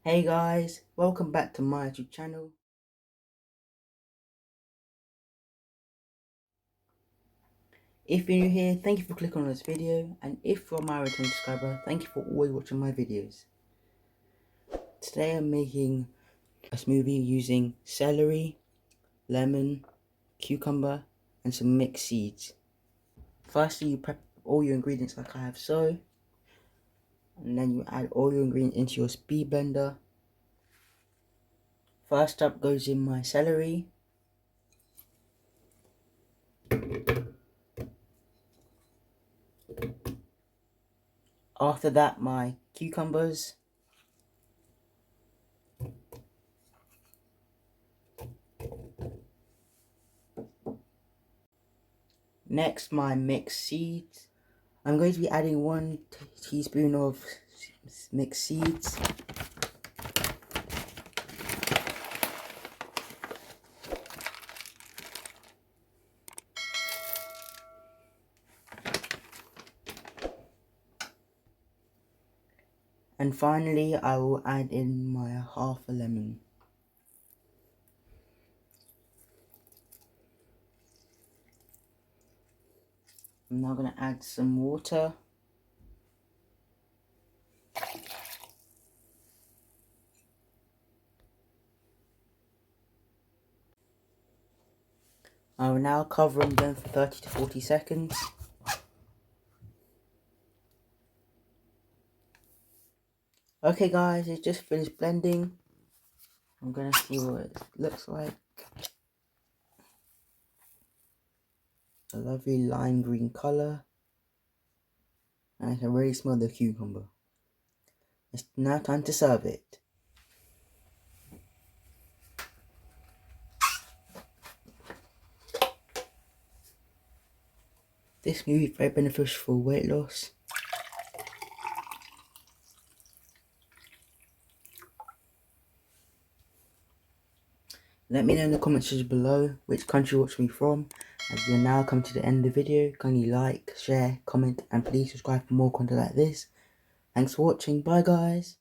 Hey guys, welcome back to my YouTube channel. If you're new here, thank you for clicking on this video, and if you're my return subscriber, thank you for always watching my videos. Today I'm making a smoothie using celery, lemon, cucumber, and some mixed seeds. Firstly, you prep all your ingredients like I have so, and then you add all your ingredients into your speed blender. First up goes in my celery. After that, my cucumbers. Next, my mixed seeds. I'm going to be adding 1 teaspoon of mixed seeds. And finally, I will add in my half a lemon. I'm now going to add some water. I will now cover them for 30 to 40 seconds. Okay guys, it's just finished blending. I'm going to see what it looks like. A lovely lime green colour. And I can really smell the cucumber. It's now time to serve it. This smoothie is very beneficial for weight loss. Let me know in the comments section below which country you watch me from. As we are now come to the end of the video, kindly like, share, comment, and please subscribe for more content like this. Thanks for watching. Bye guys.